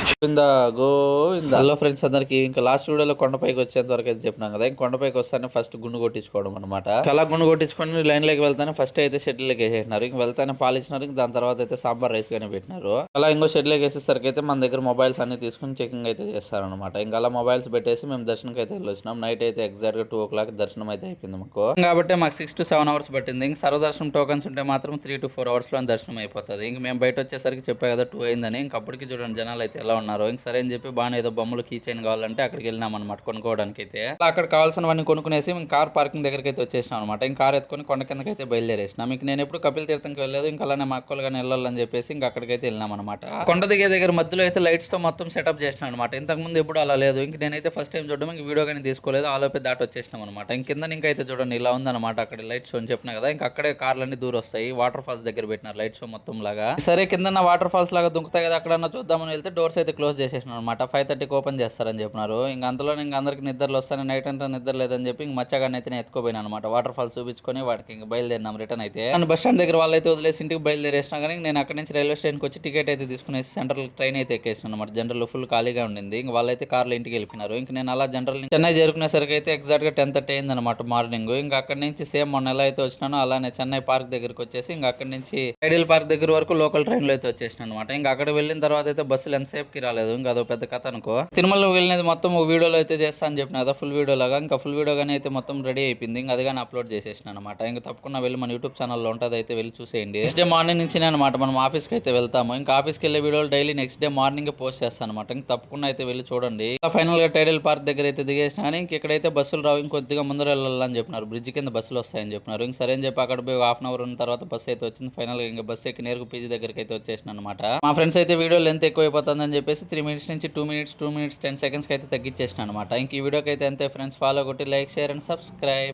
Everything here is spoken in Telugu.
గోవిందా గోవిందా. హలో ఫ్రెండ్స్ అందరికి, ఇంకా లాస్ట్ వీడియోలో కొండపైకి వచ్చేంత వరకు అయితే చెప్పినాం కదా. ఇంక కొండపైకి వస్తానే ఫస్ట్ గుండు కొట్టించుకోవడం అనమాట. అలా గుండు కొట్టించుకొని లైన్ లోకి వెళ్తానే ఫస్ట్ అయితే షెడ్యూల్కి వేసేసినారు. ఇంక వెళ్తానే పాలు ఇచ్చినారు. ఇంక దాని తర్వాత అయితే సాంబార్ రైస్ గానే పెట్టినారు. అలా ఇంకో షెడ్యూల్కి వేసేసరికి అయితే మన దగ్గర మొబైల్స్ అన్ని తీసుకుని చెకింగ్ అయితే చేస్తారనమాట. ఇంకా అలా మొబైల్స్ పెట్టేసి మేము దర్శనంకి అయితే వెళ్ళొచ్చినాం. నైట్ అయితే ఎగ్జాక్ట్ గా 2 o'clock దర్శనం అయితే అయిపోయింది మాకు. కాబట్టి మాకు 6 to 7 hours పట్టింది. ఇంక సర్వదర్శనం టోకన్స్ ఉంటే మాత్రం 3 to 4 hours లో దర్శనం అయిపోతుంది. ఇంక మేము బయట వచ్చేసరికి చెప్పా కదా 2 అయిందని. ఇంక అప్పటికి చూడండి జనాలు అయితే ఎలా ఉన్నారు. ఇంక సరే అని చెప్పి బాగానే ఏదో బొమ్మలు కీ చైన్ కావాలంటే అక్కడికి వెళ్ళినాం అనమాట కొనుక్కోవడానికి అయితే. అక్కడ కావాల్సినవన్నీ కొనుక్కునేసి ఇంక కార్ పార్కింగ్ దగ్గరికి అయితే వచ్చేసినాం అనమాట. ఇంక కార్ ఎత్తుకొని కొండ కిందకి అయితే బయలుదేరేసినాం. ఇంక నేను ఎప్పుడు కపిల్ తీర్థంకి వెళ్ళలేదు. ఇంకా అలానే మా అక్కలు కానీ వెళ్ళాలని చెప్పేసి ఇంక అక్కడికైతే వెళ్ళినాం అనమాట. కొండ దిగే దగ్గర మధ్యలో అయితే లైట్స్ తో మొత్తం సెటప్ చేసినాం అనమాట. ఇంతకు ముందు ఎప్పుడు అలా లేదు. ఇంక నేనైతే ఫస్ట్ టైం చూడడం ఇంక వీడియో కానీ తీసుకోలేదు. ఆలోపే దాటి వచ్చేసినాం అనమాట. ఇంక కింద ఇంకైతే చూడండి ఇలా ఉందన్నమాట. అక్కడ లైట్స్ అని చెప్పినా కదా. ఇంక అక్కడే కార్లన్నీ దూరం వస్తాయి. వాటర్ ఫాల్స్ దగ్గర పెట్టినారు లైట్స్ మొత్తం లాగా. సరే కింద వాటర్ ఫాల్స్ లాగా దుంకుతాయి కదా, అక్కడ చూద్దామని వెళ్తే డోర్స్ అయితే క్లోజ్ చేసేసినారు అనమాట. 5:30కి ఓపెన్ చేస్తారని చెప్పినారు. ఇంక అందులో ఇంక అందరికి నిద్రలు వస్తాను. నైట్ అంతా నిద్ర లేదని చెప్పి ఇంక మచ్చగానే అయితే ఎత్తుకోపోయినా అనమాట. వాటర్ ఫాల్స్ చూపించుకొని వాటికి ఇంక బయలుదేరినాం రిటర్న్ అయితే. నన్ను బస్ స్టాండ్ దగ్గర వాళ్ళైతే వదిలేసి ఇంటికి బయలుదేరేసినా కానీ నేను అక్కడ నుంచి రైల్వే స్టేషన్కి వచ్చి టికెట్ అయితే తీసుకునేసి సెంట్రల్ ట్రైన్ అయితే ఎక్కేసాను అనమాట. జనరల్ ఫుల్ ఖాళీగా ఉండింది. ఇంక వాళ్ళైతే కార్లో ఇంటికి వెళ్ళిపోయినారు. ఇంక నేను అలా జనరల్ చెన్నై చేరుకునేసరికి అయితే ఎగ్జాక్ట్ గా 10:30 అయింది అనమాట మార్నింగ్. ఇంకా అక్కడ నుంచి సేమ్ మొన్న ఎలా అయితే వచ్చినానో అలానే చెన్నై పార్క్ దగ్గరికి వచ్చేసి ఇంకా అక్కడ నుంచి ఐడియల్ పార్క్ దగ్గర వరకు లోకల్ ట్రైన్ లో అయితే వచ్చేసిన అనమాట. ఇంకా అక్కడ వెళ్ళిన తర్వాత అయితే బస్సులు ఎంతసేపుకి రాలేదు. ఇంకా అదో పెద్ద కథ అనుకో. తిరుమలలో వెళ్ళినది మొత్తం వీడియోలో అయితే చేస్తా అని చెప్పిన కదా ఫుల్ వీడియో లాగా. ఇంకా ఫుల్ వీడియో గానీ అయితే మొత్తం రెడీ అయిపోయింది. ఇంకా అది కానీ అప్లోడ్ చేసేసిన అనమాట. ఇంకా తప్పకుండా వెళ్ళి మన యూట్యూబ్ ఛానల్లో ఉంటుంది, అయితే వెళ్ళి చూసేయండి. నెక్స్ట్ డే మార్నింగ్ నుంచి అనమాట మనం ఆఫీస్కి అయితే వెళ్తాము. ఇంకా ఆఫీస్కి వెళ్ళే వీడియోలు daily next day morning post చేస్తాను అనమాట. ఇంకా తప్పకుండా అయితే వెళ్ళి చూడండి. ఫైనల్ గా టైడల్ పార్క్ దగ్గర అయితే దిగేసిన కానీ ఇంక ఇక్కడైతే బస్సులు రావు, ఇంకొద్దిగా ముందర వెళ్ళాలని చెప్పినారు. బ్రిడ్జ్ కింద బస్సులు వస్తాయని చెప్పినారు. ఇంక సరే అని చెప్పి అక్కడ పోయి హాఫ్ అన్ అవర్ ఉన్న తర్వాత బస్సు అయితే వచ్చింది. ఫైనల్ గా ఇంకా బస్సు ఎక్కి నేరుగా పీజీ దగ్గరికి అయితే వచ్చేసిన అనమాట. మా ఫ్రెండ్స్ అయితే వీడియో లెంత్ ఎక్కువ అయిపోతుందని చెప్పేసి 3 minutes నుంచి 2 minutes 10 seconds కి అయితే తగ్గించేసిన అనమాట. ఇంక ఈ వీడియోకి అయితే అంతే ఫ్రెండ్స్. ఫాలో కొట్టి లైక్ షేర్ అండ్ సబ్స్క్రైబ్.